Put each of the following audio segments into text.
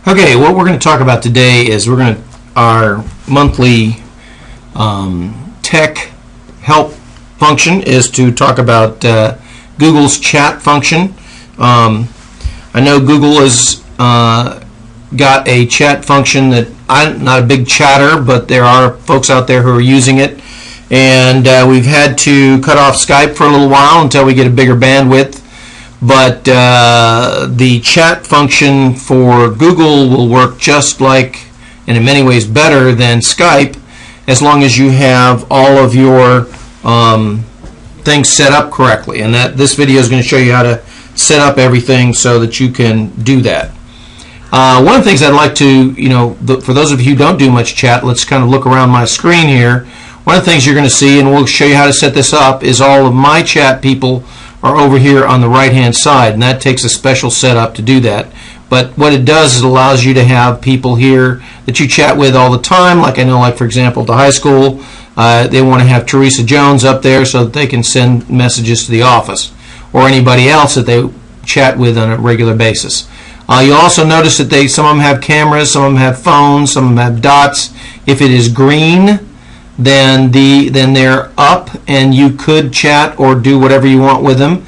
Okay, what we're going to talk about today is our monthly tech help function is to talk about Google's chat function. I know Google has got a chat function that I'm not a big chatter, but there are folks out there who are using it, and we've had to cut off Skype for a little while until we get a bigger bandwidth. But the chat function for Google will work just like, and in many ways better than Skype, as long as you have all of your things set up correctly. And this video is going to show you how to set up everything so that you can do that. One of the things I'd like to, for those of you who don't do much chat, let's kind of look around my screen here. One of the things you're going to see, and we'll show you how to set this up, is all of my chat people are over here on the right hand side, and that takes a special setup to do that. But what it does is it allows you to have people here that you chat with all the time. Like I know, like for example, at the high school, they want to have Teresa Jones up there so that they can send messages to the office, or anybody else that they chat with on a regular basis. You'll also notice that some of them have cameras, some of them have phones, some of them have dots. If it is green, then they're up and you could chat or do whatever you want with them.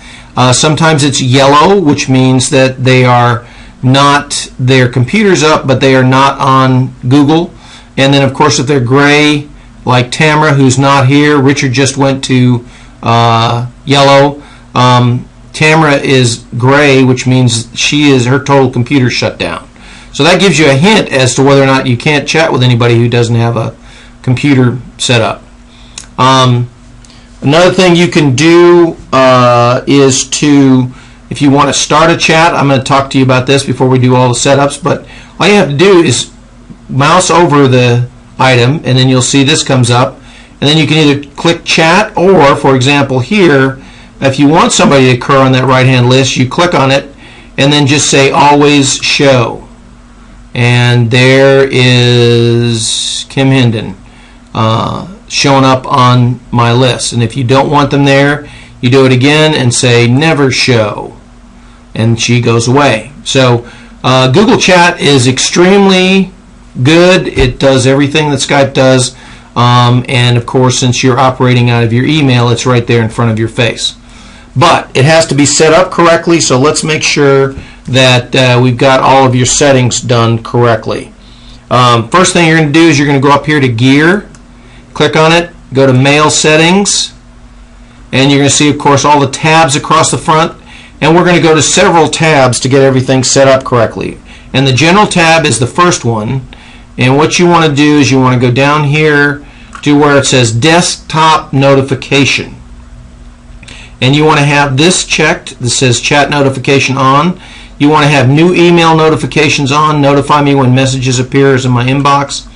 Sometimes it's yellow, which means that they are not, their computer's up, but they are not on Google. And then of course if they're gray, like Tamara, who's not here, Richard just went to yellow. Tamara is gray, which means her total computer shut down. So that gives you a hint as to whether or not you can't chat with anybody who doesn't have a computer set up. Another thing you can do is to, if you want to start a chat, I'm going to talk to you about this before we do all the setups, but all you have to do is mouse over the item and then you'll see this comes up, and then you can either click chat, or for example here, if you want somebody to occur on that right hand list, you click on it and then just say always show, and there is Kim Hendon showing up on my list. And if you don't want them there, you do it again and say never show, and she goes away. So Google Chat is extremely good. It does everything that Skype does, and of course since you're operating out of your email, it's right there in front of your face. But it has to be set up correctly, so let's make sure that we've got all of your settings done correctly. First thing you're going to do is you're going to go up here to Gear, click on it, go to Mail Settings, and you're going to see, of course, all the tabs across the front. And we're going to go to several tabs to get everything set up correctly. And the General tab is the first one. And what you want to do is you want to go down here to where it says Desktop Notification. And you want to have this checked. This says Chat Notification on. You want to have New Email Notifications on. Notify me when messages appear in my inbox.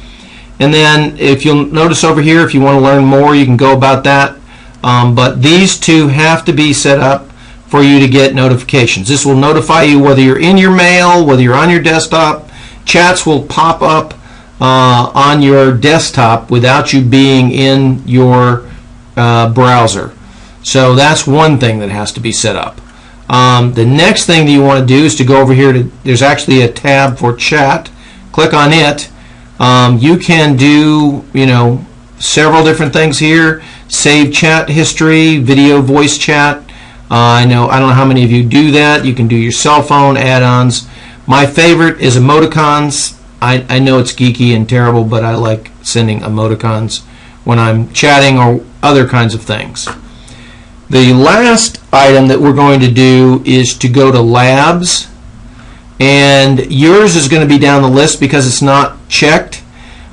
And then if you'll notice over here, if you want to learn more, you can go about that. But these two have to be set up for you to get notifications. This will notify you whether you're in your mail, whether you're on your desktop. Chats will pop up on your desktop without you being in your browser. So that's one thing that has to be set up. The next thing that you want to do is to go over here to, there's actually a tab for chat. Click on it. You can do, several different things here. Save chat history, video, voice chat. I don't know how many of you do that. You can do your cell phone add-ons. My favorite is emoticons. I know it's geeky and terrible, but I like sending emoticons when I'm chatting or other kinds of things. The last item that we're going to do is to go to Labs, and yours is going to be down the list because it's not checked.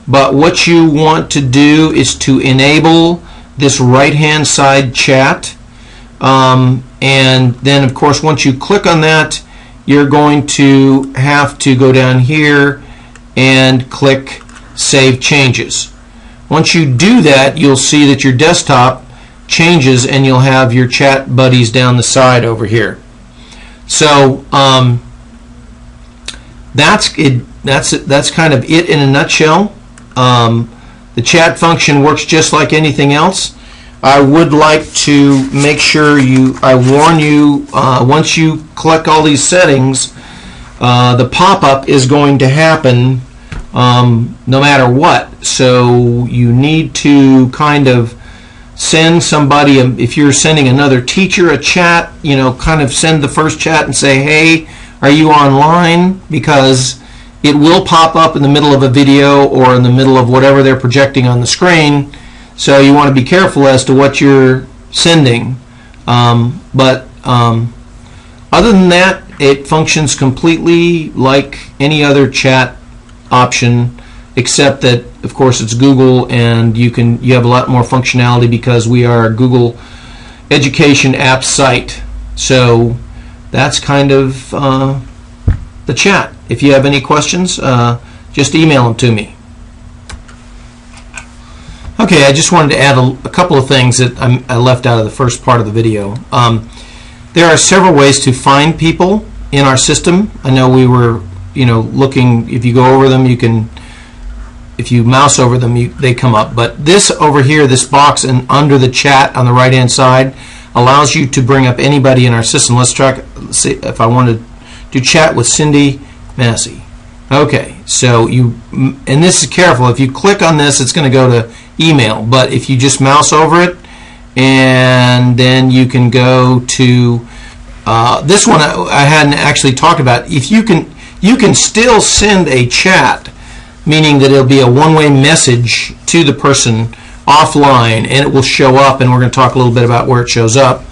But what you want to do is to enable this right hand side chat, and then of course once you click on that, you're going to have to go down here and click Save Changes. Once you do that, you'll see that your desktop changes and you'll have your chat buddies down the side over here. So that's it. That's kind of it in a nutshell. The chat function works just like anything else. I would like to make sure I warn you, once you click all these settings, the pop-up is going to happen no matter what. So you need to kind of send somebody, if you're sending another teacher a chat, kind of send the first chat and say, hey, are you online? Because it will pop up in the middle of a video or in the middle of whatever they're projecting on the screen. So you want to be careful as to what you're sending. But other than that, it functions completely like any other chat option, except that, of course, it's Google, and you have a lot more functionality because we are a Google education app site. So that's kind of the chat. If you have any questions, just email them to me. Okay, I just wanted to add a couple of things that I left out of the first part of the video. There are several ways to find people in our system. I know we were, looking. If you go over them, you can. If you mouse over them, they come up. But this over here, this box and under the chat on the right-hand side, allows you to bring up anybody in our system. Let's see if I wanted to chat with Cindy Massey. Okay, so and this is careful. If you click on this, it's going to go to email. But if you just mouse over it, and then you can go to this one I hadn't actually talked about. If you can still send a chat, meaning that it'll be a one-way message to the person offline, and it will show up, and we're going to talk a little bit about where it shows up.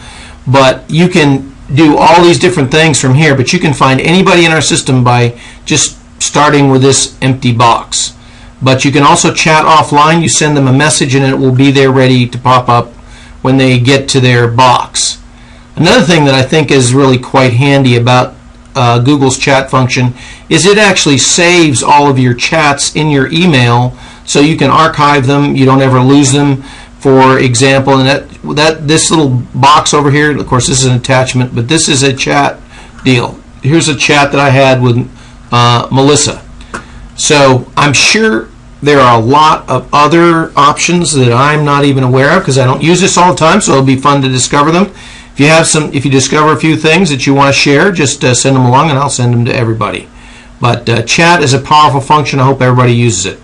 But you can do all these different things from here, but you can find anybody in our system by just starting with this empty box. But you can also chat offline. You send them a message, and it will be there ready to pop up when they get to their box. Another thing that I think is really quite handy about Google's chat function is it actually saves all of your chats in your email, so you can archive them. You don't ever lose them. For example, and this little box over here, of course this is an attachment, but this is a chat deal. Here's a chat that I had with Melissa. So I'm sure there are a lot of other options that I'm not even aware of because I don't use this all the time, so it'll be fun to discover them. If you discover a few things that you want to share, just send them along and I'll send them to everybody. But chat is a powerful function. I hope everybody uses it.